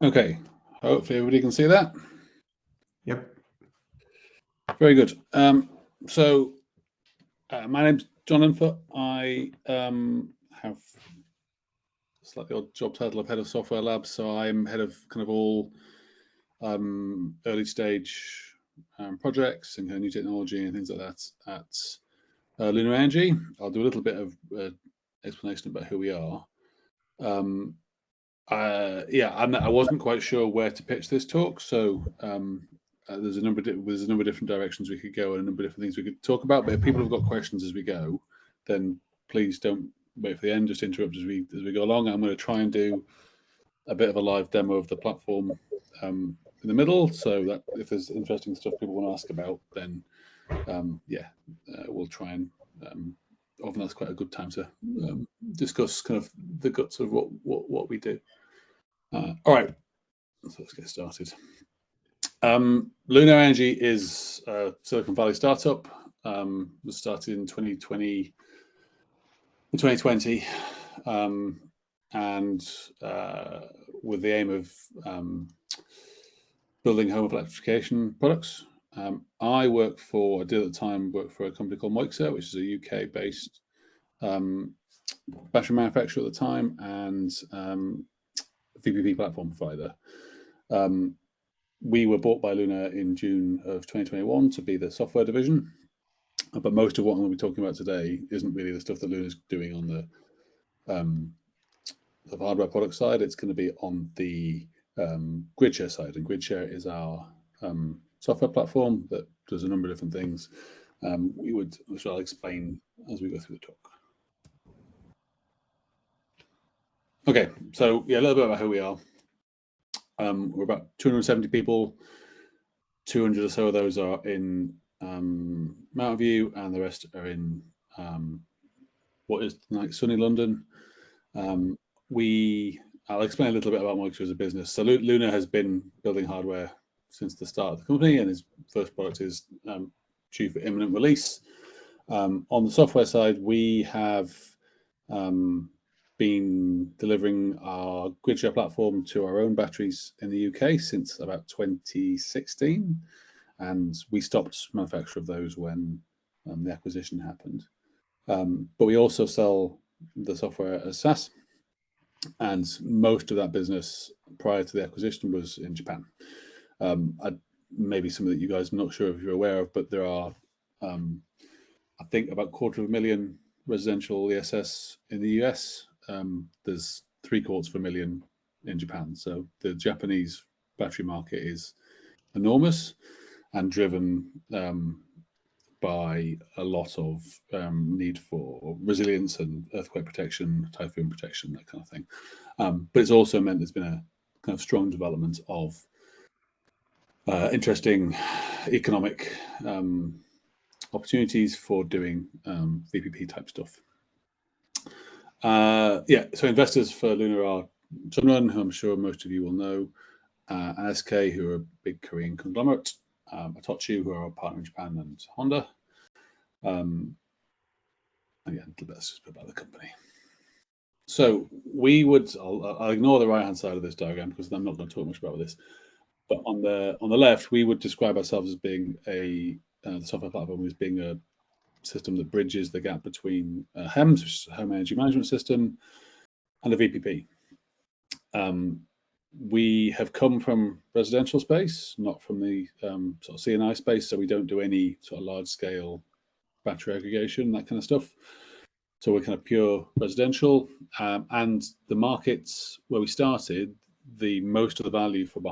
Okay, hopefully everybody can see that. Yep. Very good. My name's John Linfoot. I have slightly odd job title of head of software labs, so I'm head of kind of all early stage projects and kind of new technology and things like that at Lunar Energy. I'll do a little bit of explanation about who we are. I wasn't quite sure where to pitch this talk, so there's a number of different directions we could go and a number of different things we could talk about. But if people have got questions as we go, then please don't wait for the end. Just interrupt as we go along. I'm going to try and do a bit of a live demo of the platform in the middle, so that if there's interesting stuff people want to ask about, then we'll try and. Often that's quite a good time to discuss kind of the guts of what we do. All right, so let's get started. Lunar Energy is a Silicon Valley startup. Was started in 2020, and with the aim of building home electrification products. I did at the time work for a company called Moixa, which is a UK-based battery manufacturer at the time, and VPP platform provider. We were bought by Lunar in June of 2021 to be the software division, but most of what I'm going to be talking about today isn't really the stuff that Lunar's doing on the hardware product side. It's going to be on the GridShare side, and GridShare is our software platform that does a number of different things. Which I'll explain as we go through the talk. Okay, so a little bit about who we are. We're about 270 people. 200 or so of those are in Mountain View, and the rest are in what is like sunny London. I'll explain a little bit about Moixa as a business. So Lunar has been building hardware since the start of the company, and his first product is due for imminent release. On the software side, we have been delivering our GridShare platform to our own batteries in the UK since about 2016, and we stopped manufacture of those when the acquisition happened. But we also sell the software as SaaS, and most of that business prior to the acquisition was in Japan. Maybe something that you guys are not sure if you're aware of, but there are, I think, about 250,000 residential ESS in the US. There's 750,000 in Japan. So the Japanese battery market is enormous and driven by a lot of need for resilience and earthquake protection, typhoon protection, that kind of thing. But it's also meant there's been a kind of strong development of interesting economic opportunities for doing VPP type stuff. So investors for Lunar are Sunrun, who I'm sure most of you will know, and SK, who are a big Korean conglomerate, Atochu, who are our partner in Japan, and Honda. Again, a little bit about the company. So I'll ignore the right-hand side of this diagram because I'm not going to talk much about this. But on the left, we would describe ourselves as being the software platform as being a system that bridges the gap between HEMS, which is a home energy management system, and a VPP. We have come from residential space, not from the sort of C&I space, so we don't do any sort of large-scale battery aggregation, that kind of stuff. So we're kind of pure residential, and the markets where we started, most of the value for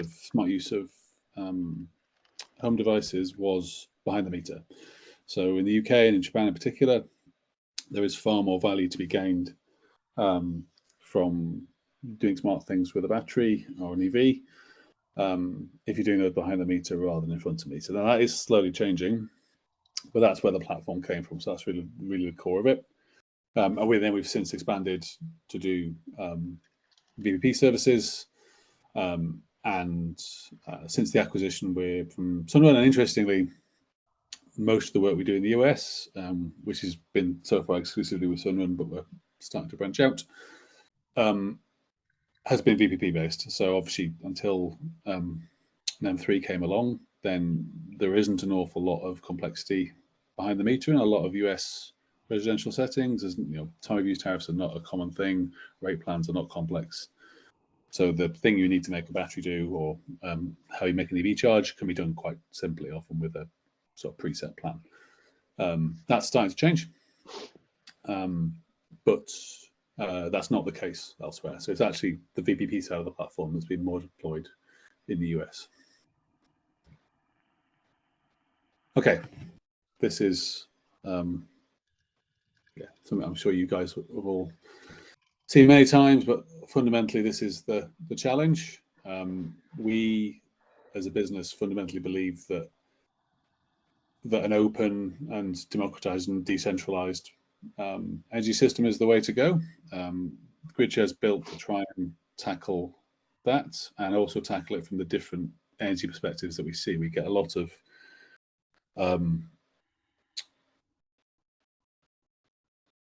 smart use of home devices was behind the meter. So in the UK and in Japan in particular, there is far more value to be gained from doing smart things with a battery or an EV if you're doing those behind the meter rather than in front of the meter. Now that is slowly changing, but that's where the platform came from. So that's really, really the core of it. And we've since expanded to do VPP services. And since the acquisition, we're from Sunrun, and interestingly, most of the work we do in the US, which has been so far exclusively with Sunrun, but we're starting to branch out, has been VPP based. So obviously until NEM3 came along, then there isn't an awful lot of complexity behind the meter in a lot of US residential settings. As time of use tariffs are not a common thing. Rate plans are not complex. So the thing you need to make a battery do, or how you make an EV charge, can be done quite simply, often with a sort of preset plan. That's starting to change, but that's not the case elsewhere. So it's actually the VPP side of the platform that's been more deployed in the US. Okay, this is something I'm sure you guys have all seen many times, but fundamentally this is the challenge. We as a business fundamentally believe that an open and democratized and decentralized energy system is the way to go. GridShare's built to try and tackle that, and also tackle it from the different energy perspectives that we see. We get a lot of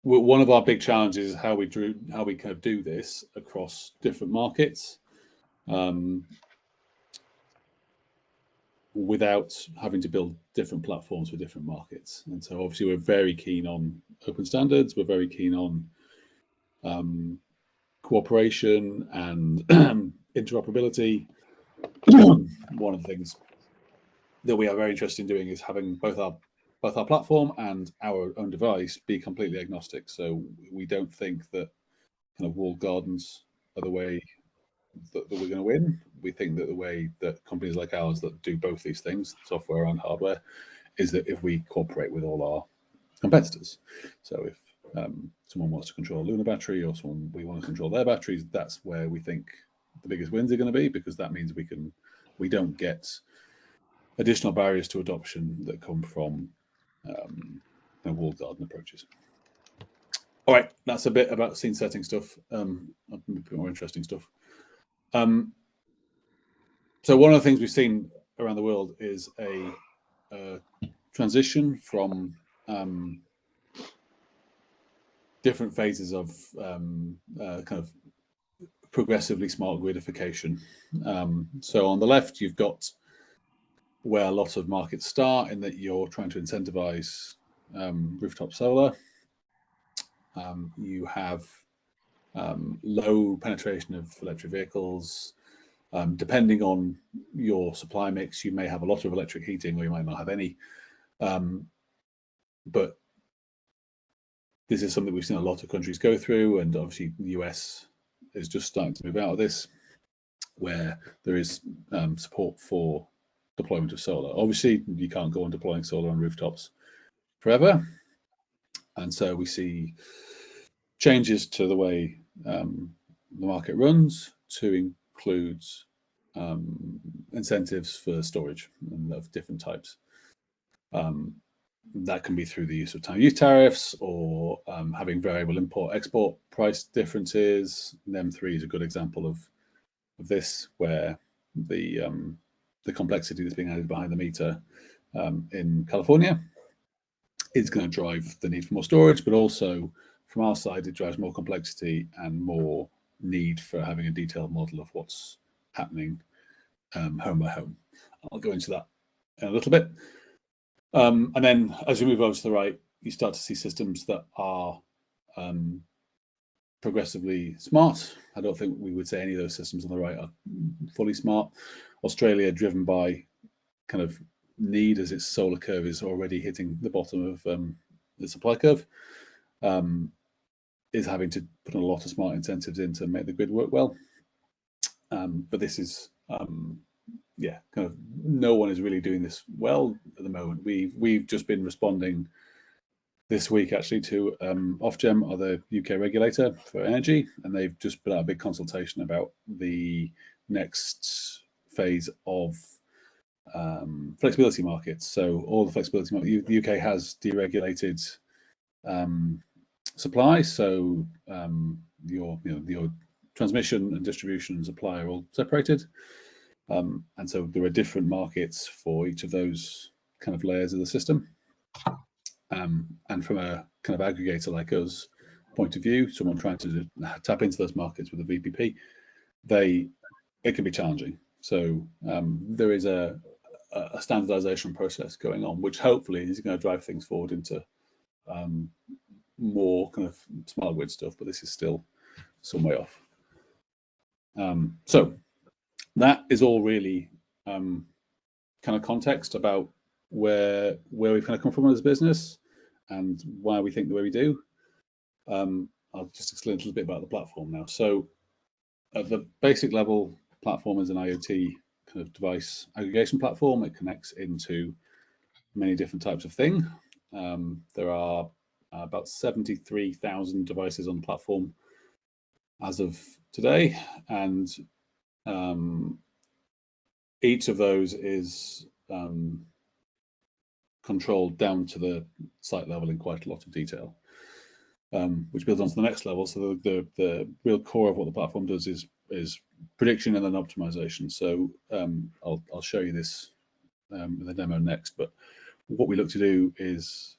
one of our big challenges is how we kind of do this across different markets, without having to build different platforms for different markets. And so obviously we're very keen on open standards. We're very keen on cooperation and interoperability. One of the things that we are very interested in doing is having both our platform and our own device be completely agnostic. So we don't think that kind of walled gardens are the way that we're going to win. We think that the way that companies like ours that do both these things, software and hardware, is that if we cooperate with all our competitors. So if someone wants to control a Lunar battery, or we want to control their batteries, that's where we think the biggest wins are going to be, because that means we don't get additional barriers to adoption that come from walled garden approaches. All right, that's a bit about scene setting stuff. A bit more interesting stuff. So one of the things we've seen around the world is a transition from different phases of kind of progressively smart gridification. So on the left, you've got where a lot of markets start, in that you're trying to incentivize rooftop solar. You have low penetration of electric vehicles. Depending on your supply mix, you may have a lot of electric heating, or you might not have any. But this is something we've seen a lot of countries go through, and obviously the US is just starting to move out of this, where there is support for deployment of solar. Obviously, you can't go on deploying solar on rooftops forever, and so we see changes to the way the market runs to include incentives for storage of different types. That can be through the use of time use tariffs, or having variable import-export price differences. NEM3 is a good example of this, where the complexity that's being added behind the meter in California is going to drive the need for more storage, but also from our side, it drives more complexity and more need for having a detailed model of what's happening home by home. I'll go into that in a little bit. And then as we move over to the right, you start to see systems that are progressively smart. I don't think we would say any of those systems on the right are fully smart. Australia, driven by kind of need, as its solar curve is already hitting the bottom of the supply curve, is having to put a lot of smart incentives in to make the grid work well. But this is, yeah, kind of no one is really doing this well at the moment. We've just been responding this week actually to Ofgem, or the UK regulator for energy, and they've just put out a big consultation about the next phase of flexibility markets. So all the flexibility markets, the UK has deregulated supply, so your transmission and distribution and supply are all separated, and so there are different markets for each of those kind of layers of the system. And from a kind of aggregator like us point of view, someone trying to tap into those markets with a VPP, it can be challenging. So there is a standardization process going on, which hopefully is going to drive things forward into more kind of smart grid stuff, but this is still some way off. So that is all really kind of context about where we've kind of come from as a business and why we think the way we do. I'll just explain a little bit about the platform now. So at the basic level, platform is an IoT kind of device aggregation platform. It connects into many different types of thing. There are about 73,000 devices on the platform as of today, and each of those is controlled down to the site level in quite a lot of detail, which builds onto the next level. So the real core of what the platform does is prediction and then optimization. So I'll show you this in the demo next, but what we look to do is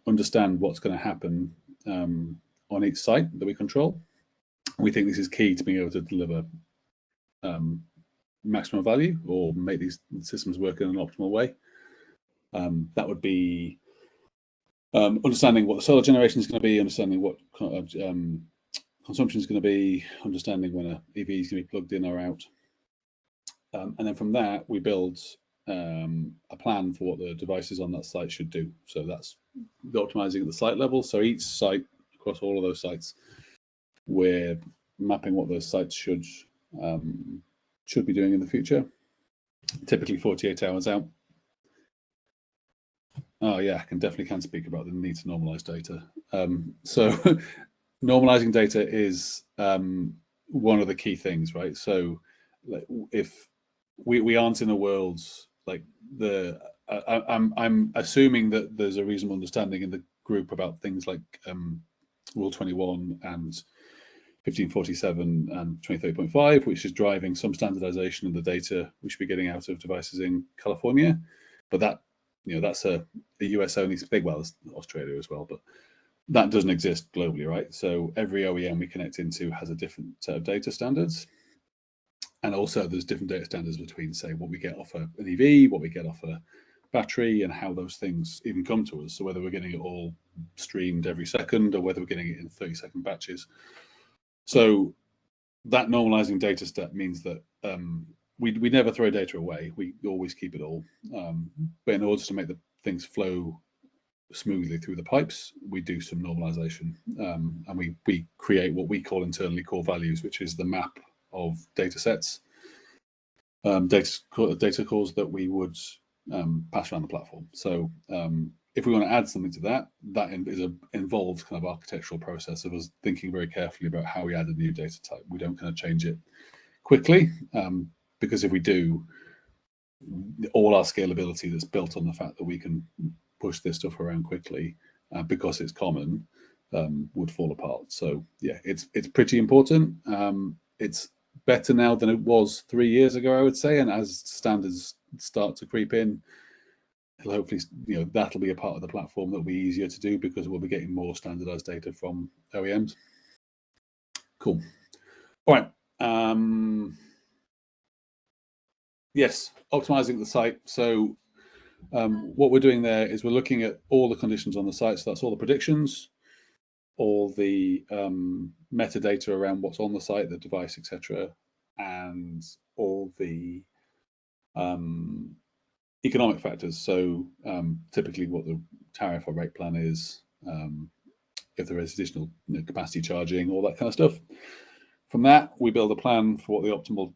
understand what's going to happen on each site that we control. We think this is key to being able to deliver maximum value or make these systems work in an optimal way. That would be understanding what the solar generation is going to be, understanding what consumption is going to be, understanding when an EV is going to be plugged in or out. And then from that, we build a plan for what the devices on that site should do. So that's the optimizing at the site level. So each site, across all of those sites, we're mapping what those sites should be doing in the future, typically 48 hours out. Oh yeah, I definitely can speak about the need to normalize data. So normalizing data is one of the key things, right? So like, if we aren't in a world like I'm assuming that there's a reasonable understanding in the group about things like Rule 21 and 1547 and 23.5, which is driving some standardization of the data we should be getting out of devices in California. But that, that's a US only thing, well, as Australia as well, but that doesn't exist globally, right? So every OEM we connect into has a different set of data standards. And also there's different data standards between, say, what we get off an EV, what we get off a battery, and how those things even come to us. So whether we're getting it all streamed every second or whether we're getting it in 30-second batches. So that normalizing data step means that we never throw data away. We always keep it all. But in order to make the things flow smoothly through the pipes, we do some normalization. And we create what we call internally core values, which is the map of data sets, data cores that we would pass around the platform. So if we want to add something to that, that involves kind of architectural process of us thinking very carefully about how we add a new data type. We don't kind of change it quickly, because if we do, all our scalability that's built on the fact that we can push this stuff around quickly because it's common would fall apart. So yeah, it's pretty important. It's better now than it was 3 years ago, I would say, and as standards start to creep in, hopefully that'll be a part of the platform that'll be easier to do because we'll be getting more standardized data from OEMs. Cool. All right. Yes, optimizing the site. So what we're doing there is we're looking at all the conditions on the site. So that's all the predictions, all the metadata around what's on the site, the device, etc., and all the economic factors. So typically what the tariff or rate plan is, if there is additional capacity charging, all that kind of stuff. From that, we build a plan for what the optimal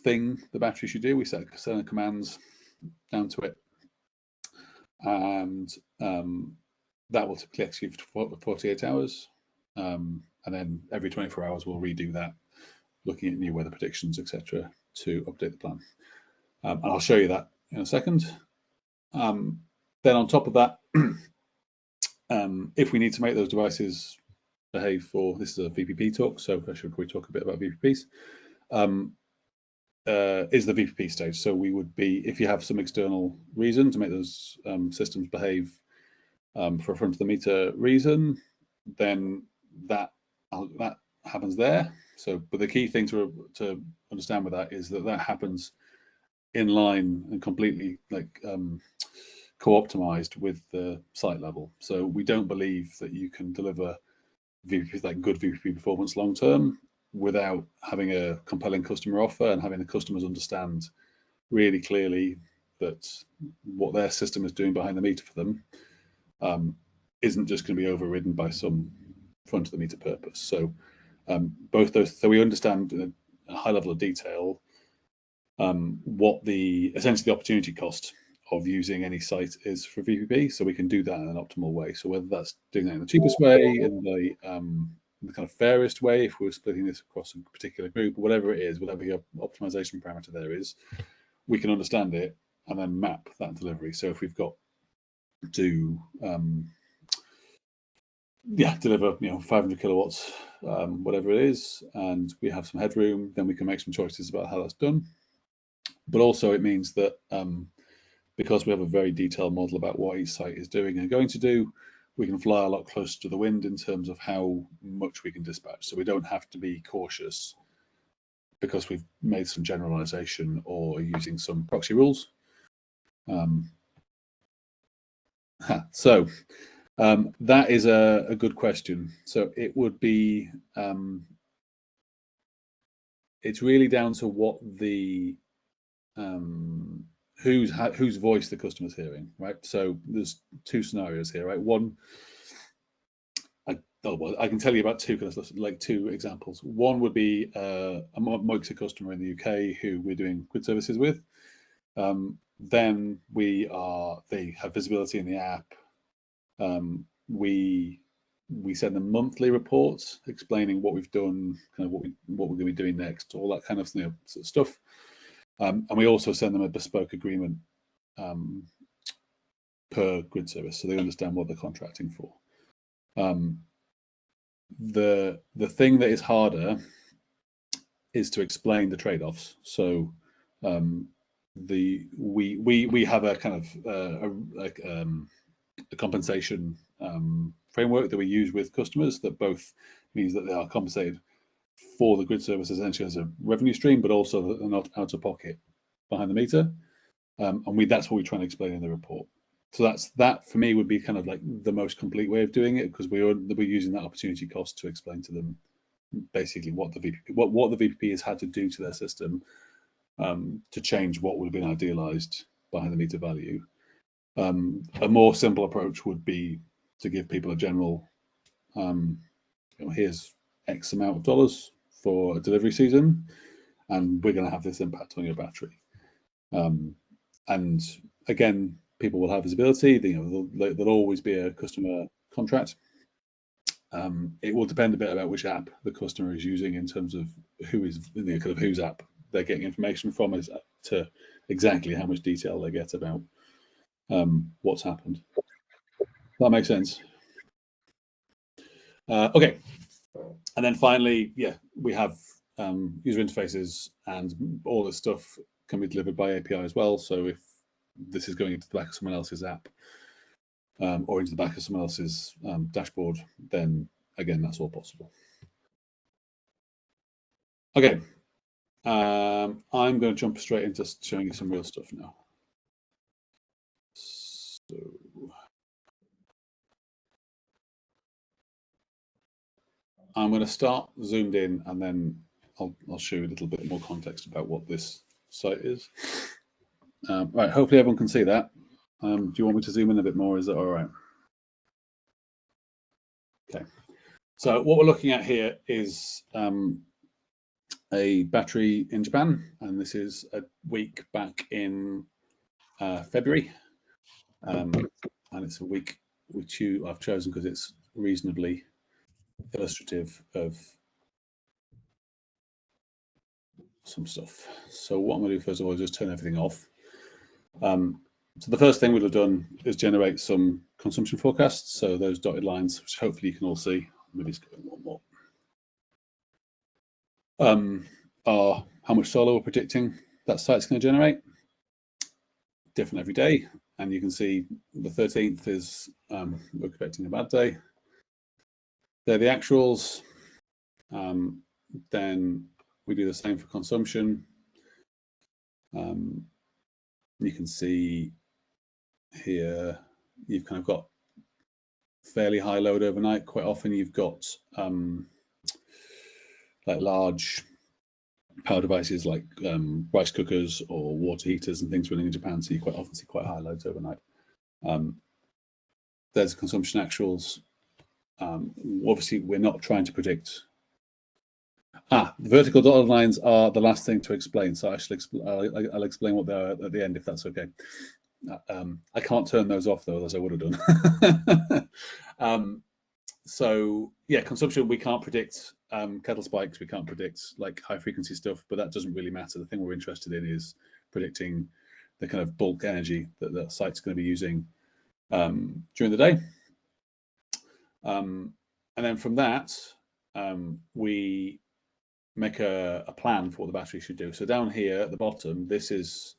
thing the battery should do. We set certain commands down to it, and that will typically execute for 48 hours. And then every 24 hours, we'll redo that, looking at new weather predictions, etc., to update the plan. And I'll show you that in a second. Then on top of that, if we need to make those devices behave for, this is a VPP talk, so I should probably talk a bit about VPPs, is the VPP stage. So we would be, if you have some external reason to make those systems behave for a front of the meter reason, then that happens there. So, but the key thing to understand with that is that that happens in line and completely like co-optimized with the site level. So we don't believe that you can deliver VPP, like good VPP performance long term, without having a compelling customer offer and having the customers understand really clearly that what their system is doing behind the meter for them isn't just going to be overridden by some front of the meter purpose. So both those, so we understand in a high level of detail what the essentially the opportunity cost of using any site is for VPP, so we can do that in an optimal way. So whether that's doing that in the cheapest way, in the kind of fairest way, if we're splitting this across a particular group, whatever it is, whatever your optimization parameter there is, we can understand it and then map that delivery. So if we've got to deliver 500 kilowatts, whatever it is, and we have some headroom, then we can make some choices about how that's done. But also it means that because we have a very detailed model about what each site is doing and going to do, we can fly a lot closer to the wind in terms of how much we can dispatch. So we don't have to be cautious because we've made some generalization or using some proxy rules. So that is a good question. So it would be, it's really down to what the, whose voice the customer's hearing, right? So there's two scenarios here, right? One, I can tell you about two two examples. One would be a Moxa customer in the UK who we're doing grid services with. Then they have visibility in the app. We send them monthly reports explaining what we've done, kind of what we're going to be doing next, all that kind of, sort of stuff. And we also send them a bespoke agreement per grid service, so they understand what they're contracting for. The thing that is harder is to explain the trade-offs. So we have a kind of a compensation framework that we use with customers that both means that they are compensated for the grid service essentially as a revenue stream, but also not out of pocket behind the meter. And that's what we try and explain in the report. So that for me would be kind of like the most complete way of doing it, because we're using that opportunity cost to explain to them basically what the VPP has had to do to their system to change what would have been idealized behind the meter value. A more simple approach would be to give people a general, here's X amount of dollars for a delivery season, and we're going to have this impact on your battery. And again, people will have visibility. There'll always be a customer contract. It will depend a bit about which app the customer is using in terms of whose app they're getting information from, as to exactly how much detail they get about what's happened. That makes sense. Okay, and then finally, we have user interfaces, and all this stuff can be delivered by API as well. So if this is going into the back of someone else's app or into the back of someone else's dashboard, then again, that's all possible. Okay, I'm going to jump straight into showing you some real stuff now. So I'm going to start zoomed in, and then I'll show you a little bit more context about what this site is. Right, hopefully everyone can see that. Do you want me to zoom in a bit more? Is that all right? Okay. So what we're looking at here is a battery in Japan, and this is a week back in February, and it's a week which I've chosen because it's reasonably illustrative of some stuff. So what I'm going to do first of all is just turn everything off. So the first thing we'll have done is generate some consumption forecasts. So those dotted lines, which hopefully you can all see, maybe just go one more, are how much solar we're predicting that site's going to generate. Different every day. And you can see the 13th is we're expecting a bad day. They're the actuals. Then we do the same for consumption. You can see here you've kind of got fairly high load overnight. Quite often you've got like large power devices like rice cookers or water heaters and things running in Japan, so you quite often see quite high loads overnight. There's consumption actuals. Obviously, we're not trying to predict. The vertical dotted lines are the last thing to explain, so I'll explain what they are at the end, if that's okay. I can't turn those off, though, as I would have done. So yeah, consumption, we can't predict kettle spikes, we can't predict like high frequency stuff, but that doesn't really matter. The thing we're interested in is predicting the kind of bulk energy that the site's going to be using during the day. And then from that, we make a plan for what the battery should do. So down here at the bottom, this is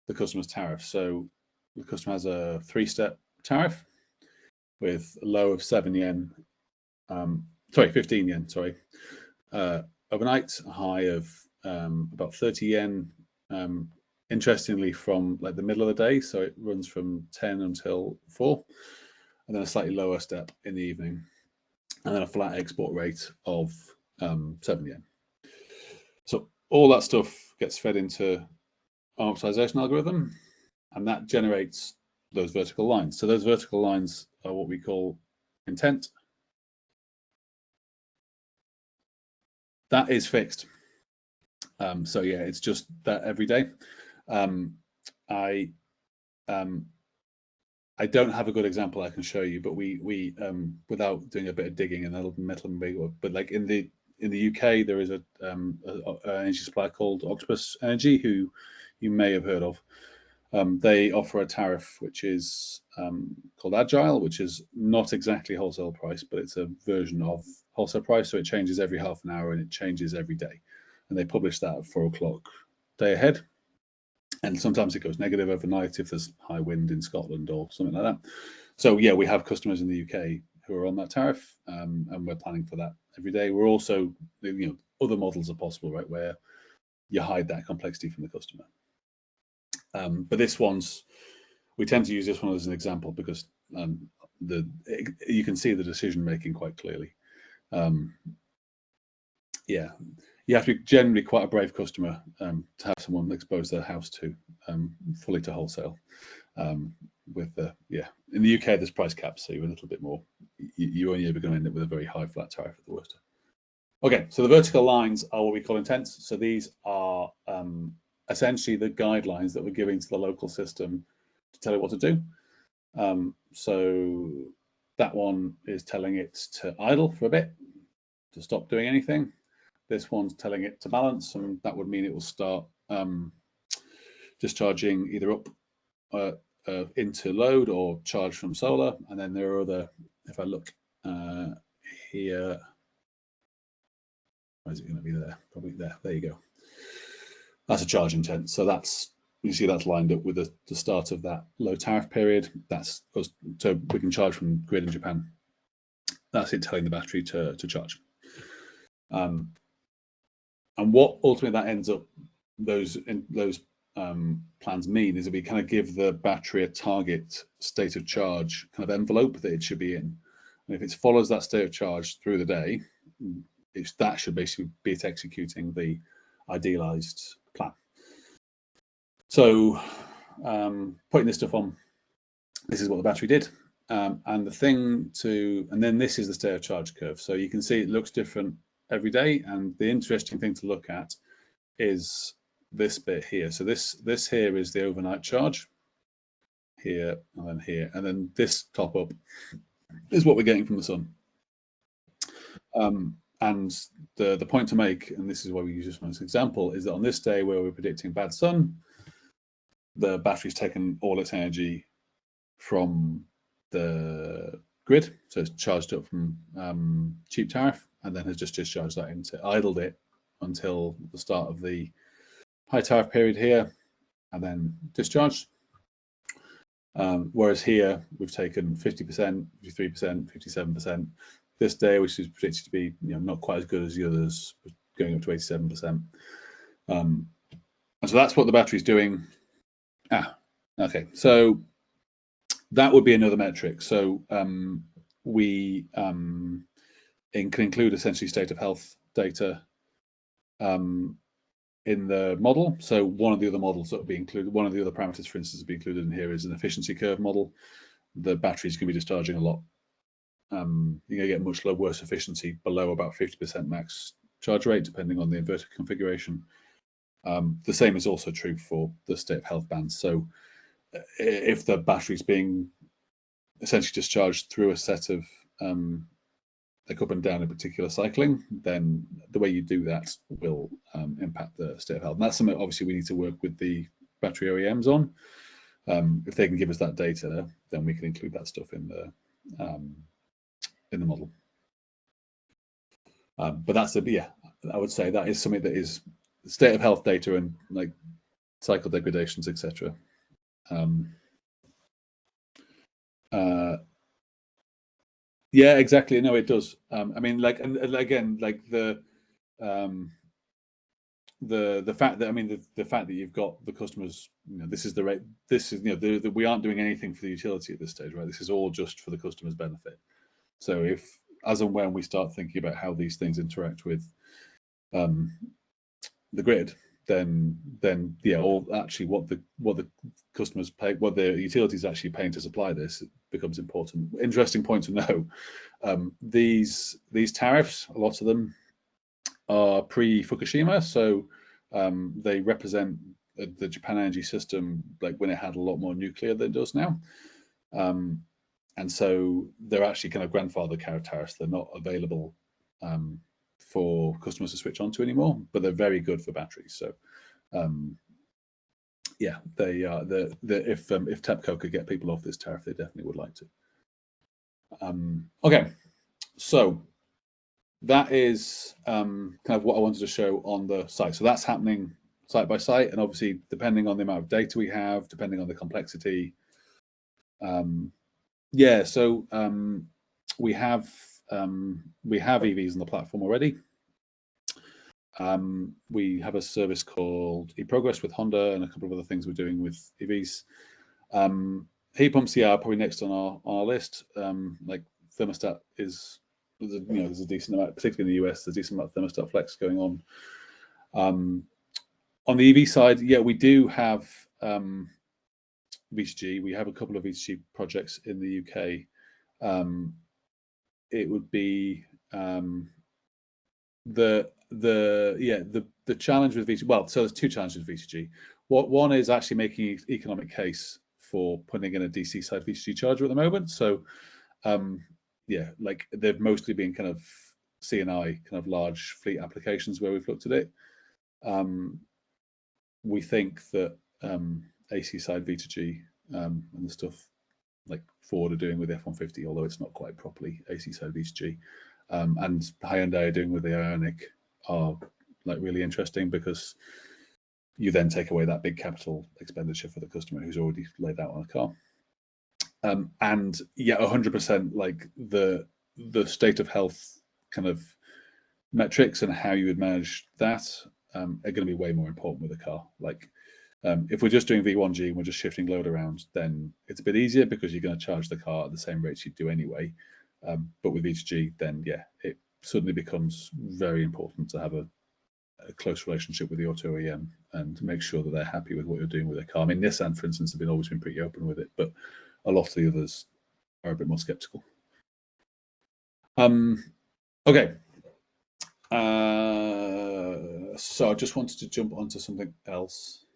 the customer's tariff. So the customer has a 3-step tariff with a low of 7 yen, 15 yen, overnight, a high of about 30 yen. Interestingly, from like the middle of the day, so it runs from 10 until 4, and then a slightly lower step in the evening, and then a flat export rate of 7 yen. So all that stuff gets fed into our optimization algorithm, and that generates those vertical lines. So those vertical lines are what we call intent. That is fixed. So yeah, it's just that every day. I don't have a good example I can show you, but we without doing a bit of digging and a little metal and big, but like in the UK there is an energy supplier called Octopus Energy, who you may have heard of. They offer a tariff which is called Agile, which is not exactly wholesale price, but it's a version of wholesale price. So it changes every half an hour and it changes every day. And they publish that at 4 o'clock day ahead. And sometimes it goes negative overnight if there's high wind in Scotland or something like that. So yeah, we have customers in the UK who are on that tariff, and we're planning for that every day. We're also, other models are possible, right, where you hide that complexity from the customer. But this one's, we tend to use this one as an example because you can see the decision making quite clearly. Yeah, you have to be generally quite a brave customer to have someone expose their house to fully to wholesale. With the in the UK there's price caps, so you're a little bit more. You're only ever going to end up with a very high flat tariff at the worst. Okay, so the vertical lines are what we call intents. So these are essentially the guidelines that we're giving to the local system to tell it what to do. So that one is telling it to idle for a bit, to stop doing anything. This one's telling it to balance, and that would mean it will start discharging either up into load or charge from solar. And then there are other, if I look here, where is it going to be there? Probably there. There you go. That's a charge intent. So that's, you see that's lined up with the start of that low tariff period. That's us, so we can charge from grid in Japan. That's it telling the battery to charge. And what ultimately that ends up, those plans mean is that we kind of give the battery a target state of charge kind of envelope that it should be in. And if it follows that state of charge through the day, that should basically be it executing the idealized plan. So putting this stuff on, this is what the battery did. And the thing to, and then this is the state of charge curve. So you can see it looks different every day. And the interesting thing to look at is this bit here. So this here is the overnight charge here and then this top up is what we're getting from the sun. And the point to make, and this is why we use this one as an example, is that on this day where we're predicting bad sun, the battery's taken all its energy from the grid, so it's charged up from cheap tariff, and then has just discharged that into, idled it until the start of the high tariff period here, and then discharged. Whereas here we've taken 50%, 53%, 57%. this day, which is predicted to be not quite as good as the others, going up to 87%. And so that's what the battery's doing. Okay, so that would be another metric. So we can include essentially state of health data in the model. So one of the other models that will be included, one of the other parameters, for instance, to be included in here is an efficiency curve model. The batteries can be discharging a lot. You're going to get much worse efficiency below about 50% max charge rate, depending on the inverter configuration. The same is also true for the state of health bands. So if the battery's being essentially discharged through a set of like up and down a particular cycling, then the way you do that will impact the state of health. And that's something obviously we need to work with the battery OEMs on. If they can give us that data, then we can include that stuff in the model. But that's I would say that is something that is state of health data and like cycle degradations, etc. Yeah, exactly. No, it does. I mean, like, and again, like the fact that the fact that you've got the customers, this is the rate. This is we aren't doing anything for the utility at this stage, right? This is all just for the customer's benefit. So if, as and when we start thinking about how these things interact with the grid, then yeah, or actually what the customers pay, what the utilities actually paying to supply this, becomes important. Interesting point to know. These tariffs, a lot of them are pre-Fukushima, so they represent the Japan energy system like when it had a lot more nuclear than it does now. And so they're actually kind of grandfather tariffs. They're not available for customers to switch onto anymore, but they're very good for batteries. So yeah, they are. If TEPCO could get people off this tariff, they definitely would like to. Okay, so that is kind of what I wanted to show on the site. So that's happening site by site, and obviously depending on the amount of data we have, depending on the complexity. Yeah, so we have EVs on the platform already. We have a service called eProgress with Honda and a couple of other things we're doing with EVs. Heat pumps, yeah, are probably next on our list. Like thermostat is, there's a decent amount, particularly in the US, there's a decent amount of thermostat flex going on. On the EV side, yeah, we do have V2G. We have a couple of V2G projects in the UK. It would be the challenge with V2G. Well, so there's two challenges with V2G. One is actually making economic case for putting in a DC side V2G charger at the moment. So yeah, like they've mostly been kind of C&I, kind of large fleet applications where we've looked at it. We think that AC side V2G and the stuff like Ford are doing with the F-150, although it's not quite properly AC side V2G, and Hyundai are doing with the Ioniq are like really interesting, because you then take away that big capital expenditure for the customer who's already laid out on a car. And yeah, 100% like the state of health kind of metrics and how you would manage that are going to be way more important with a car. Like if we're just doing V1G and we're just shifting load around, then it's a bit easier because you're going to charge the car at the same rates you'd do anyway. But with V2G, then yeah, it suddenly becomes very important to have a close relationship with the auto OEM and to make sure that they're happy with what you're doing with their car. I mean, Nissan, for instance, have always been pretty open with it, but a lot of the others are a bit more skeptical. Okay. So I just wanted to jump onto something else,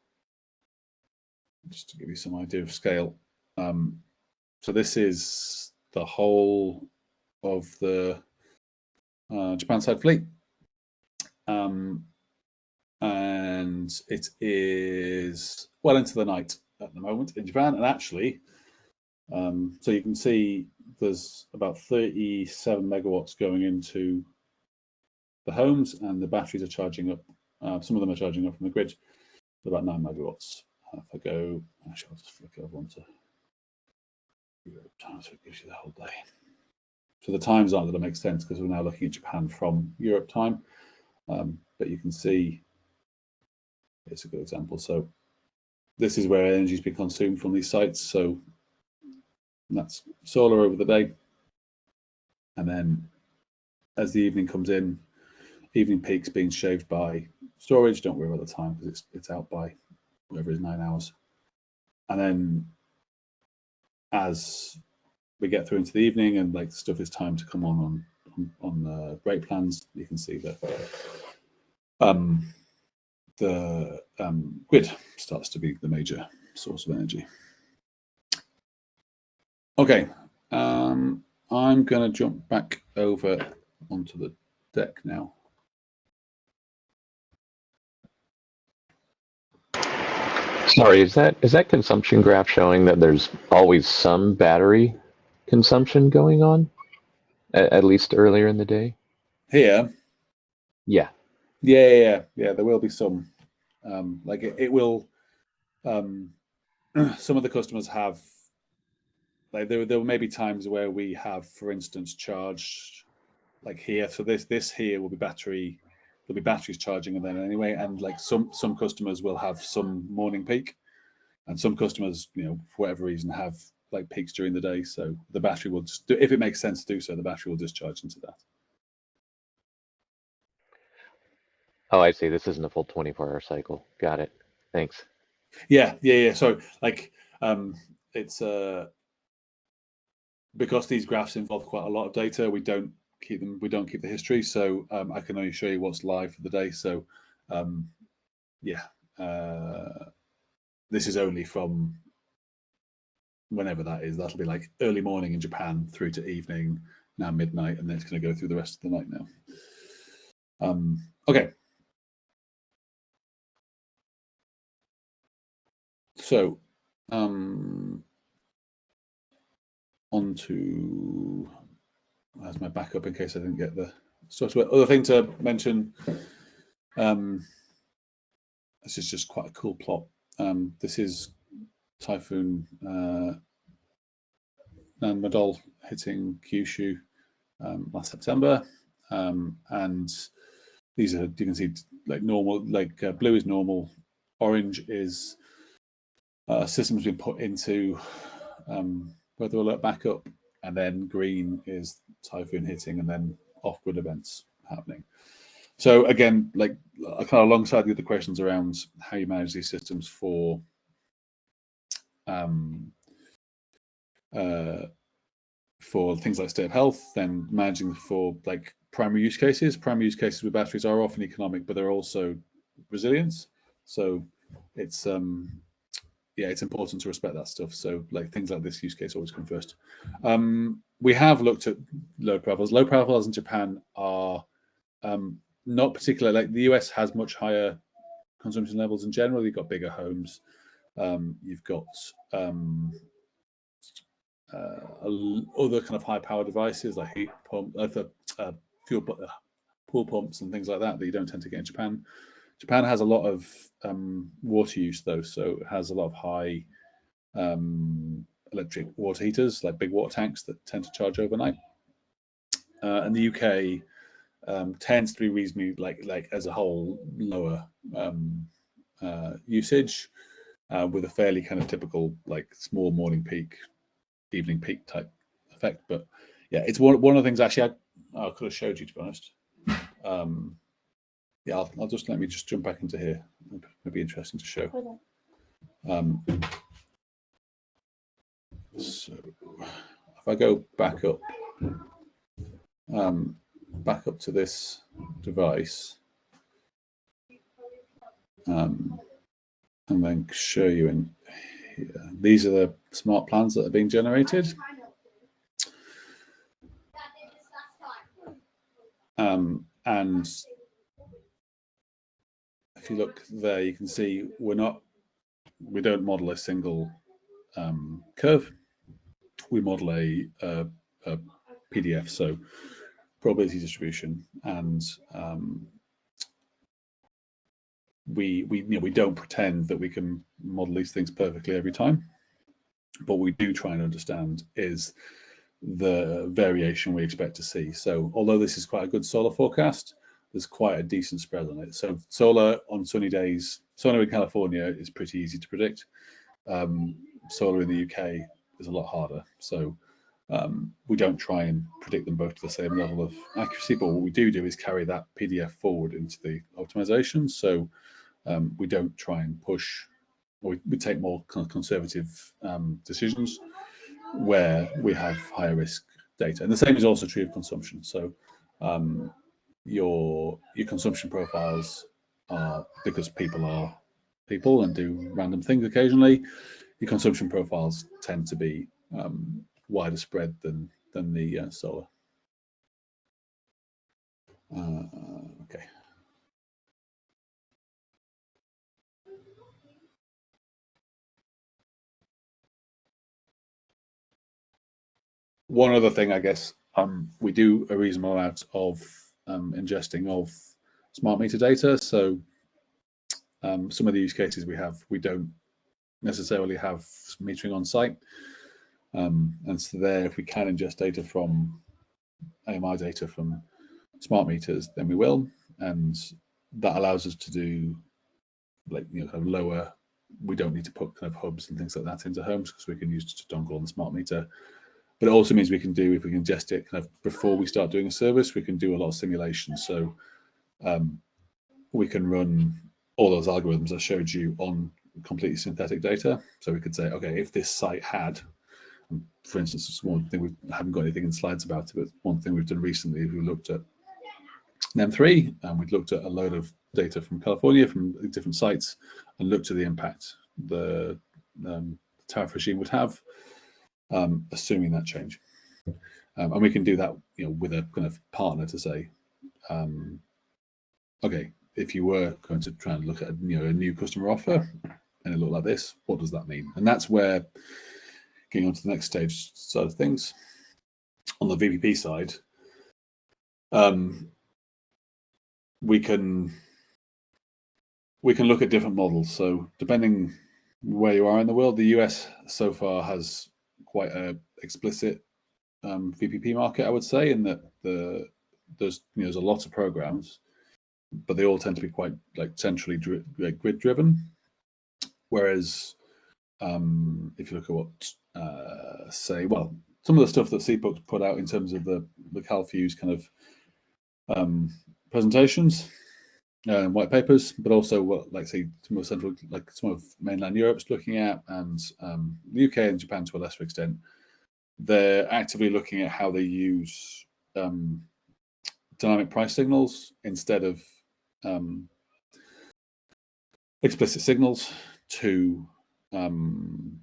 just to give you some idea of scale. So this is the whole of the Japan side fleet. And it is well into the night at the moment in Japan. And actually, so you can see there's about 37 megawatts going into the homes, and the batteries are charging up. Some of them are charging up from the grid, about 9 megawatts. If I go, actually, I'll just flick over onto so it gives you the whole day. So the times aren't going to make sense because we're now looking at Japan from Europe time. But you can see, it's a good example. So this is where energy has been consumed from these sites. So that's solar over the day. And then as the evening comes in, evening peaks being shaved by storage. Don't worry about the time because it's out by whatever is 9 hours. And then as we get through into the evening and like stuff is time to come on break plans, you can see that the grid starts to be the major source of energy. Okay, I'm going to jump back over onto the deck now. Sorry, is that consumption graph showing that there's always some battery consumption going on, at least earlier in the day? Here? Yeah. Yeah. There will be some. Like it will. Some of the customers have. Like there may be times where we have, for instance, charged like here. So this here will be battery. There'll be batteries charging and then anyway, and like some customers will have some morning peak, and some customers, for whatever reason, have like peaks during the day. So the battery will just, if it makes sense to do so, the battery will discharge into that. Oh, I see. This isn't a full 24-hour cycle. Got it. Thanks. Yeah. So like it's because these graphs involve quite a lot of data, we don't keep the history. So I can only show you what's live for the day. So this is only from whenever that is. That'll be like early morning in Japan through to evening, now midnight, and then it's going to go through the rest of the night now. Okay. So onto, that's my backup in case I didn't get the software. Other thing to mention, this is just quite a cool plot. This is Typhoon Nanmadol hitting Kyushu last September, and these are, you can see, like normal, like blue is normal, orange is systems been put into weather alert backup, and then green is typhoon hitting, and then off-grid events happening. So again, like kind of alongside the other questions around how you manage these systems for things like state of health, then managing for like primary use cases. Primary use cases with batteries are often economic, but they're also resilience. So it's it's important to respect that stuff. So like things like this use case always come first. We have looked at load profiles. Load profiles in Japan are not particular. Like the US has much higher consumption levels in general. You've got bigger homes. You've got other kind of high power devices like heat pump, fuel pool pumps and things like that you don't tend to get in Japan. Japan has a lot of water use though, so it has a lot of high electric water heaters, like big water tanks that tend to charge overnight. And the UK tends to be reasonably like as a whole lower usage, with a fairly kind of typical like small morning peak, evening peak type effect. But yeah, it's one of the things actually I could have showed you, to be honest. Yeah, I'll just let me just jump back into here. It'd be interesting to show. So if I go back up to this device, and then show you in here. These are the smart plans that are being generated. And if you look there, you can see we don't model a single curve. We model a PDF, so probability distribution, and we don't pretend that we can model these things perfectly every time. But what we do try and understand is the variation we expect to see. So although this is quite a good solar forecast, there's quite a decent spread on it. So solar on sunny days, solar in California is pretty easy to predict. Solar in the UK is a lot harder. So we don't try and predict them both to the same level of accuracy, but what we do is carry that PDF forward into the optimization. So we don't try and push, or we take more kind of conservative decisions where we have higher risk data. And the same is also true of consumption. So your consumption profiles are, because people are people and do random things occasionally, your consumption profiles tend to be wider spread than the solar. Okay. One other thing, I guess, we do a reasonable amount of ingesting of smart meter data. So some of the use cases we don't necessarily have metering on site. And so there, if we can ingest data from AMI data from smart meters, then we will. And that allows us to do, like, kind of lower, we don't need to put kind of hubs and things like that into homes because we can use just a dongle on the smart meter. But it also means we can do, if we can ingest it kind of before we start doing a service, we can do a lot of simulation. So we can run all those algorithms I showed you on completely synthetic data. So we could say, okay, if this site had, for instance, it's one thing, we haven't got anything in slides about it, but one thing we've done recently is we looked at NEM3 and we'd looked at a load of data from California, from different sites, and looked at the impact the tariff regime would have, assuming that change. And we can do that, with a kind of partner to say, okay, if you were going to try and look at a new customer offer and it looked like this, what does that mean? And that's where, getting on to the next side of things, on the VPP side, we can look at different models. So depending where you are in the world, the US so far has quite a explicit VPP market, I would say, in that there's a lot of programs, but they all tend to be quite centrally grid driven. Whereas if you look at what some of the stuff that CPUC's put out in terms of the CalFuse kind of presentations, white papers, but also what, say, some of central, some of mainland Europe's looking at, and the UK and Japan to a lesser extent, they're actively looking at how they use dynamic price signals instead of explicit signals to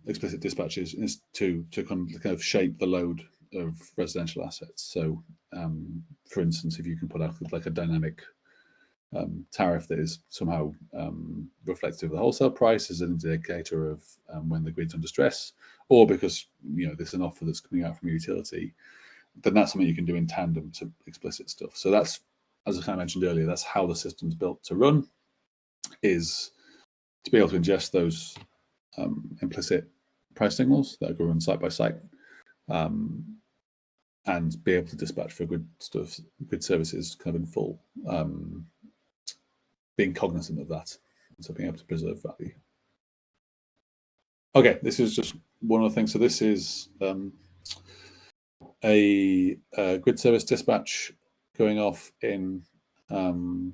explicit dispatches to kind of shape the load of residential assets. So, for instance, if you can put out a dynamic tariff that is somehow reflective of the wholesale price as an indicator of when the grid's under stress, or because there's an offer that's coming out from a utility, then that's something you can do in tandem to explicit stuff. So that's, as I kind of mentioned earlier, that's how the system's built to run, is to be able to ingest those implicit price signals that are run site by site, and be able to dispatch for grid services kind of in full, being cognizant of that, so being able to preserve value. Okay, this is just one of the things. So this is a grid service dispatch going off in the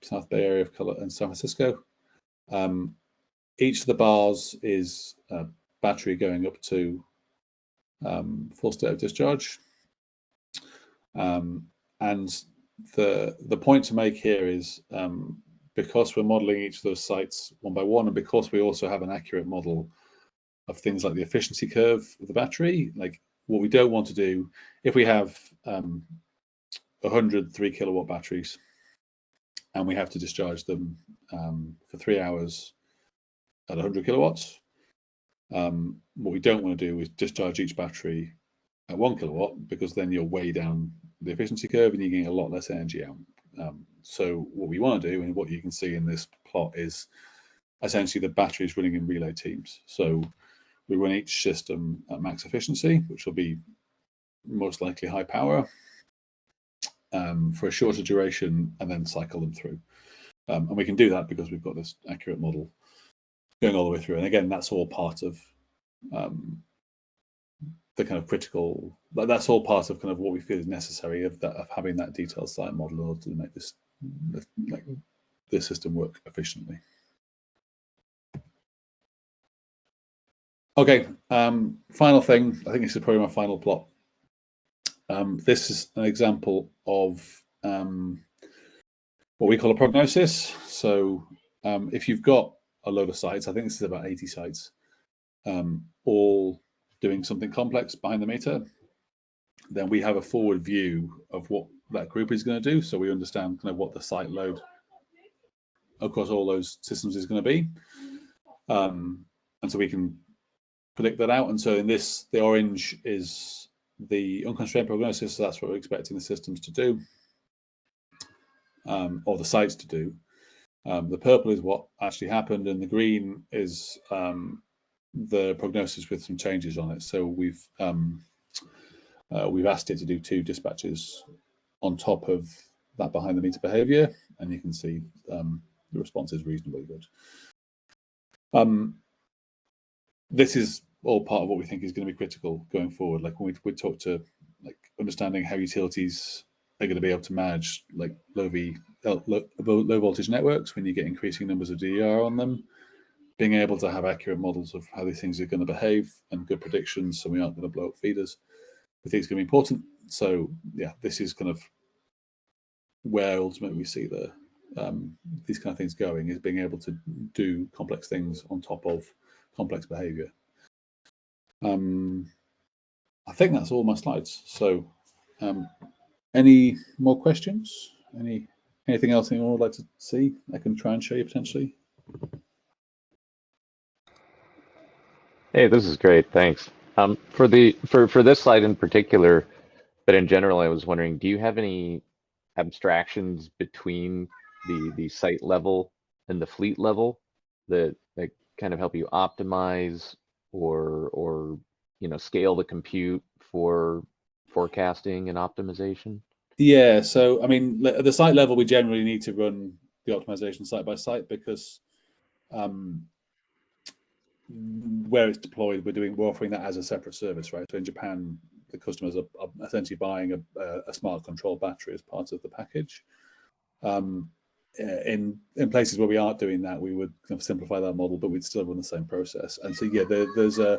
South Bay area in San Francisco. Each of the bars is a battery going up to full state of discharge. And the point to make here is, because we're modeling each of those sites one by one, and because we also have an accurate model of things like the efficiency curve of the battery, what we don't want to do, if we have 100 3-kilowatt batteries and we have to discharge them for 3 hours at 100 kilowatts, what we don't want to do is discharge each battery at 1 kilowatt, because then you're way down the efficiency curve and you're getting a lot less energy out. So what we want to do, and what you can see in this plot, is essentially the batteries running in relay teams. So We run each system at max efficiency, which will be most likely high power, for a shorter duration, and then cycle them through. And we can do that because we've got this accurate model going all the way through. And again, that's all part of the kind of critical, that's all part of kind of what we feel is necessary of having that detailed site model in order to make this system work efficiently. Okay, final thing. I think this is probably my final plot. This is an example of what we call a prognosis. So if you've got a load of sites, I think this is about 80 sites, all doing something complex behind the meter, then we have a forward view of what that group is going to do. So we understand kind of what the site load across all those systems is going to be. And so we can predict that out. And so in this, the orange is the unconstrained prognosis. So that's what we're expecting the systems to do, or the sites to do. The purple is what actually happened, and the green is the prognosis with some changes on it. So we've asked it to do 2 dispatches on top of that behind the meter behavior, and you can see the response is reasonably good. This is all part of what we think is going to be critical going forward. Like when we talk to like understanding how utilities are going to be able to manage like low voltage networks when you get increasing numbers of DER on them, being able to have accurate models of how these things are going to behave and good predictions, so we aren't going to blow up feeders. We think it's going to be important. So yeah, this is kind of where ultimately we see the these kind of things going, is being able to do complex things on top of complex behavior. I think that's all my slides. So any more questions? Anything else anyone would like to see? I can try and show you potentially. Hey, this is great. Thanks. For this slide in particular, but in general, I was wondering, do you have any abstractions between the site level and the fleet level that kind of help you optimize or scale the compute for forecasting and optimization? Yeah, so I mean, at the site level, we generally need to run the optimization site by site, because where it's deployed, we're offering that as a separate service, right? So in Japan, the customers are essentially buying a smart control battery as part of the package. In places where we aren't doing that, we would kind of simplify that model, but we'd still run the same process. And so yeah, there's a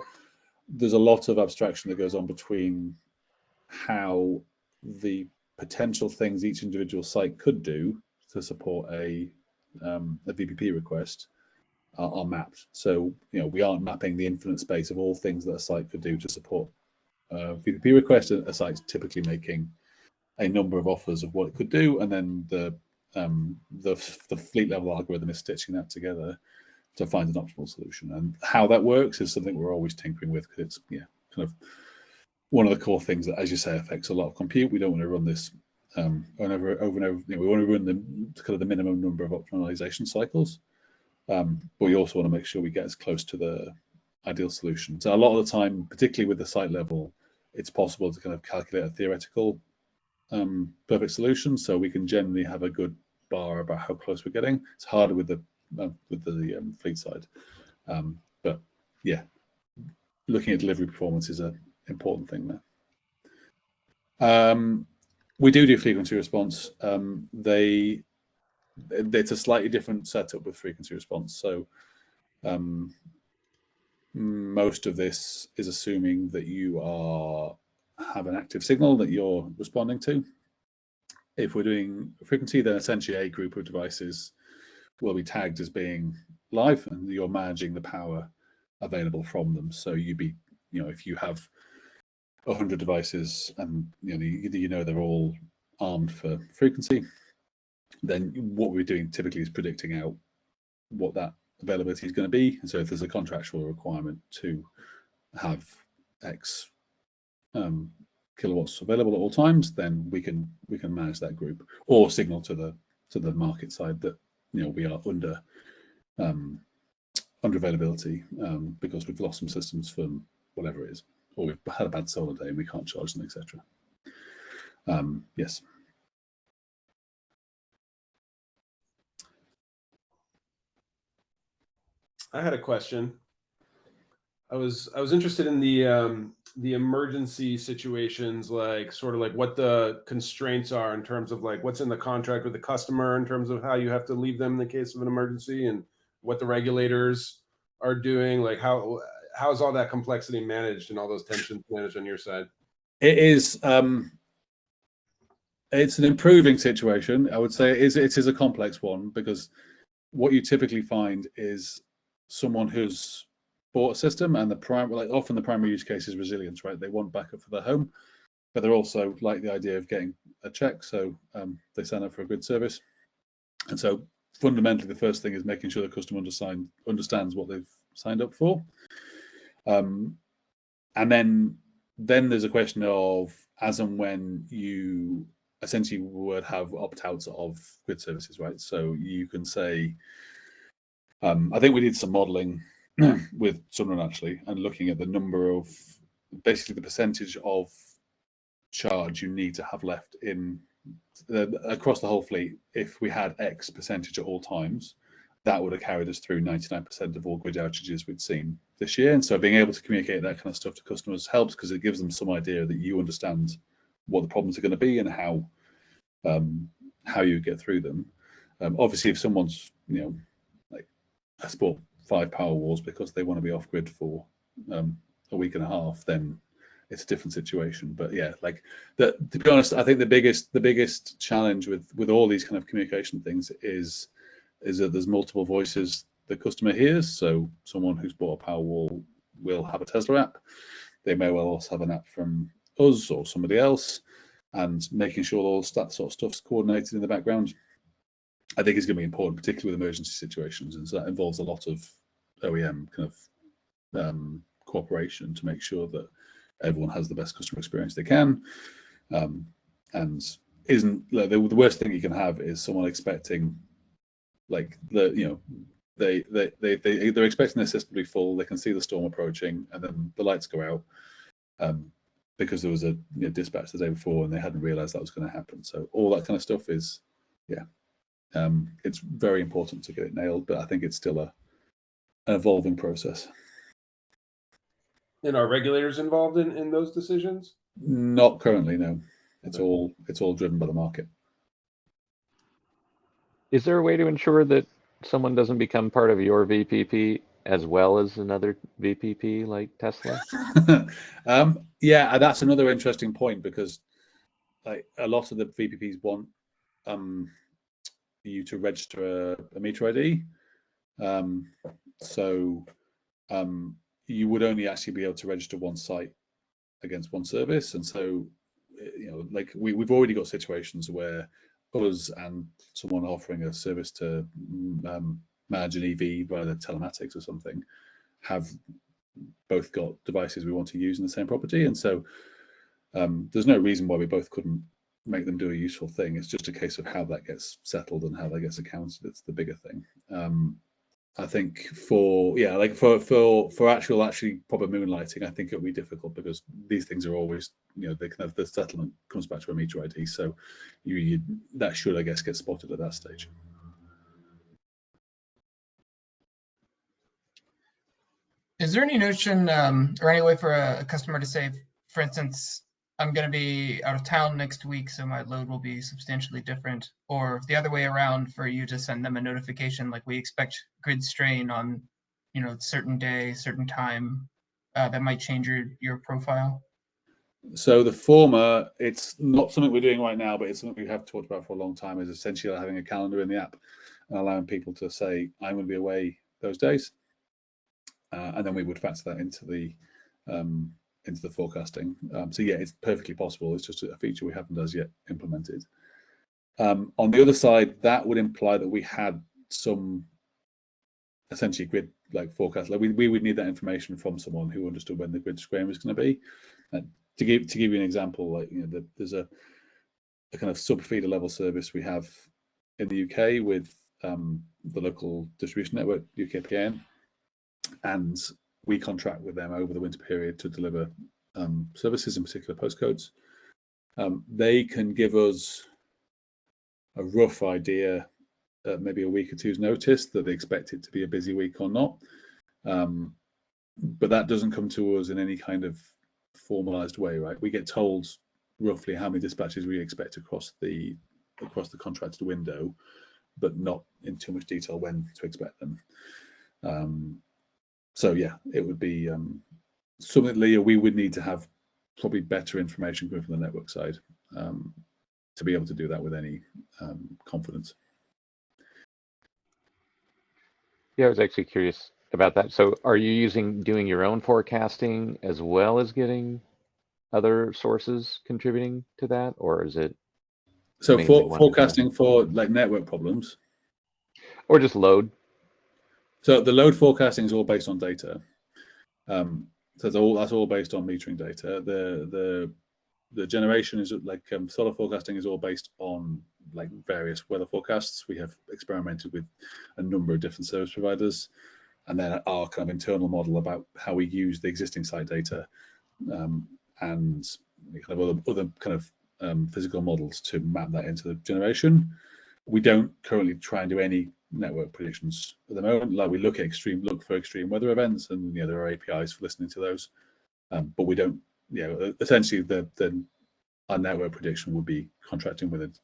lot of abstraction that goes on between how the potential things each individual site could do to support a VPP request are mapped. So we aren't mapping the infinite space of all things that a site could do to support a VPP request. A site's typically making a number of offers of what it could do, and then the fleet level algorithm is stitching that together to find an optimal solution. And how that works is something we're always tinkering with, because it's kind of one of the core things that, as you say, affects a lot of compute. We don't want to run this over and over. We want to run the minimum number of optimization cycles, but we also want to make sure we get as close to the ideal solution. So a lot of the time, particularly with the site level, it's possible to kind of calculate a theoretical perfect solution, so we can generally have a good bar about how close we're getting. It's harder with the fleet side, but yeah, looking at delivery performance is an important thing there. We do frequency response. It's a slightly different setup with frequency response. So most of this is assuming that you have an active signal that you're responding to. If we're doing frequency, then essentially a group of devices will be tagged as being live, and you're managing the power available from them. So if you have 100 devices and they're all armed for frequency, then what we're doing typically is predicting out what that availability is going to be. And so if there's a contractual requirement to have X kilowatts available at all times, then we can manage that group, or signal to the market side that we are under availability because we've lost some systems from whatever it is, or we've had a bad solar day and we can't charge them, etc. Yes. I had a question. I was interested in the emergency situations, like sort of like what the constraints are in terms of like what's in the contract with the customer in terms of how you have to leave them in the case of an emergency, and what the regulators are doing. Like how's all that complexity managed and all those tensions managed on your side? It is. It's an improving situation. I would say it is a complex one, because what you typically find is someone who's bought a system, and often the primary use case is resilience, right? They want backup for their home, but they're also like the idea of getting a check, so they sign up for a good service. And so fundamentally, the first thing is making sure the customer understands what they've signed up for, and then there's a question of as and when you essentially would have opt-outs of grid services, right? So you can say, I think we did some modeling with Sunrun actually, and looking at the number of, basically the percentage of charge you need to have left in across the whole fleet. If we had X percentage at all times, that would have carried us through 99% of all grid outages we'd seen this year. And so being able to communicate that kind of stuff to customers helps, because it gives them some idea that you understand what the problems are going to be and how you get through them. Obviously, if someone's, like, has bought 5 power walls because they want to be off grid for a week and a half, then it's a different situation. But yeah, like to be honest, I think the biggest challenge with all these kind of communication things is that there's multiple voices the customer hears. So someone who's bought a power wall will have a Tesla app. They may well also have an app from us or somebody else, and making sure all that sort of stuff's coordinated in the background, I think is going to be important, particularly with emergency situations. And so that involves a lot of OEM kind of cooperation to make sure that everyone has the best customer experience they can. And isn't like, the worst thing you can have is someone expecting, like, they're expecting their system to be full. They can see the storm approaching, and then the lights go out because there was a dispatch the day before and they hadn't realized that was going to happen. So all that kind of stuff is, it's very important to get it nailed, but I think it's still an evolving process. And are regulators involved in those decisions? Not currently, no. It's all driven by the market. Is there a way to ensure that someone doesn't become part of your VPP as well as another VPP like Tesla? Yeah, that's another interesting point, because like a lot of the VPPs want you to register a meter ID. So you would only actually be able to register one site against one service. And so, like we've already got situations where us and someone offering a service to manage an EV via the telematics or something have both got devices we want to use in the same property. And so there's no reason why we both couldn't make them do a useful thing. It's just a case of how that gets settled and how that gets accounted. It's the bigger thing. I think for actually proper moonlighting, I think it'll be difficult, because these things are always, the settlement comes back to a meter ID. So that should, I guess, get spotted at that stage. Is there any notion or any way for a customer to say, for instance, I'm going to be out of town next week, so my load will be substantially different, or the other way around, for you to send them a notification like, we expect grid strain on, certain day, certain time, that might change your profile? So the former, it's not something we're doing right now, but it's something we have talked about for a long time, is essentially having a calendar in the app and allowing people to say, I'm going to be away those days. And then we would factor that into the forecasting. So yeah, it's perfectly possible. It's just a feature we haven't as yet implemented. On the other side, that would imply that we had some essentially grid forecast. Like we would need that information from someone who understood when the grid strain was going to be. To give you an example, like there's a kind of sub feeder level service we have in the UK with the local distribution network, UKPN. and we contract with them over the winter period to deliver services, in particular postcodes. They can give us a rough idea, maybe a week or two's notice, that they expect it to be a busy week or not. But that doesn't come to us in any kind of formalized way, right? We get told roughly how many dispatches we expect across the contracted window, but not in too much detail when to expect them. So yeah, it would be something, Leah, we would need to have probably better information coming from the network side to be able to do that with any confidence. Yeah, I was actually curious about that. So are you doing your own forecasting as well as getting other sources contributing to that, or is it so mainly for one forecasting for like network problems, or just load? so the load forecasting is all based on data. So that's all based on metering data. The generation is like solar forecasting is all based on like various weather forecasts. We have experimented with a number of different service providers, and then our kind of internal model about how we use the existing site data and kind of other kind of physical models to map that into the generation. We don't currently try and do any network predictions at the moment. Like we look for extreme weather events, and there are APIs for listening to those, but we don't. Essentially, our network prediction would be contracting with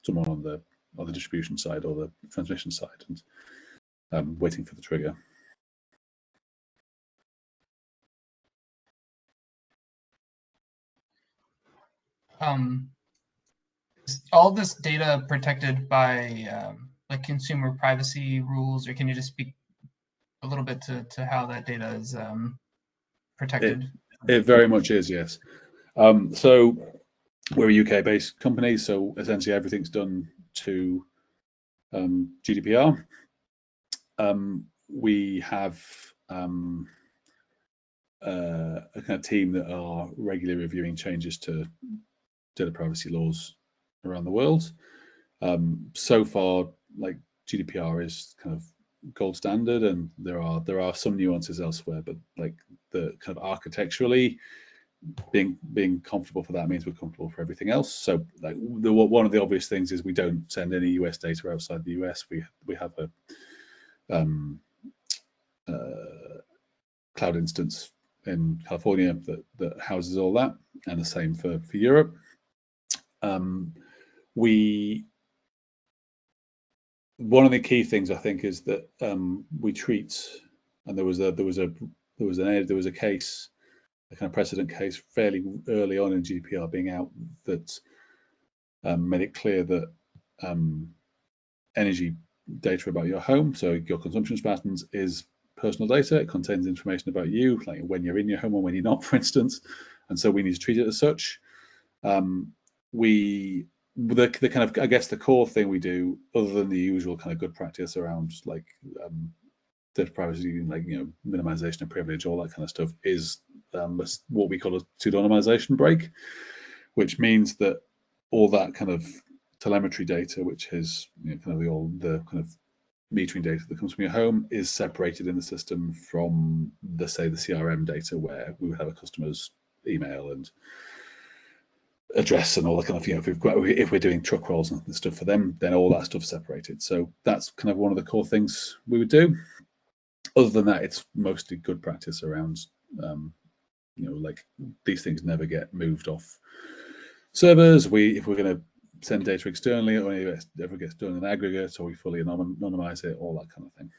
someone on the distribution side or the transmission side, and waiting for the trigger. Is all this data protected by like consumer privacy rules, or can you just speak a little bit to how that data is protected? It very much is, yes. So we're a UK-based company, so essentially everything's done to GDPR. We have a kind of team that are regularly reviewing changes to data privacy laws around the world. So far, like GDPR is kind of gold standard, and there are some nuances elsewhere, but like the kind of architecturally being comfortable for that means we're comfortable for everything else. So like one of the obvious things is we don't send any US data outside the US. We have a cloud instance in California that houses all that, and the same for Europe. One of the key things I think is that we treat, and there was a case, a kind of precedent case fairly early on in GDPR being out that made it clear that energy data about your home, so your consumption patterns, is personal data. It contains information about you, like when you're in your home or when you're not, for instance, and so we need to treat it as such. The kind of, I guess, the core thing we do, other than the usual kind of good practice around like data privacy, like minimization of privilege, all that kind of stuff, is what we call a pseudonymization break, which means that all that kind of telemetry data, which is kind of the kind of metering data that comes from your home, is separated in the system from the CRM data, where we would have a customer's email and address and all that kind of, if we're doing truck rolls and stuff for them, then all that stuff's separated. So that's kind of one of the core things we would do. Other than that, it's mostly good practice around, like these things never get moved off servers. If we're going to send data externally, or it ever gets done in aggregate, or we fully anonymize it, all that kind of thing.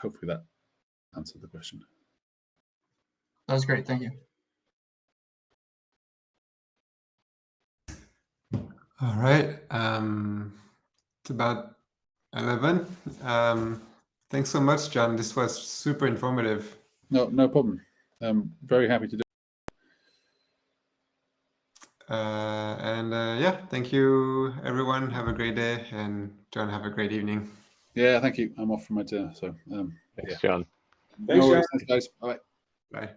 Hopefully that answered the question. That was great. Thank you. All right. It's about 11. Thanks so much, John. This was super informative. No problem. I'm very happy to do it. Yeah, thank you, everyone. Have a great day, and John, have a great evening. Yeah, thank you. I'm off for my dinner, so Thanks, John. Thanks, no John. worries. Thanks, guys. Bye. Bye.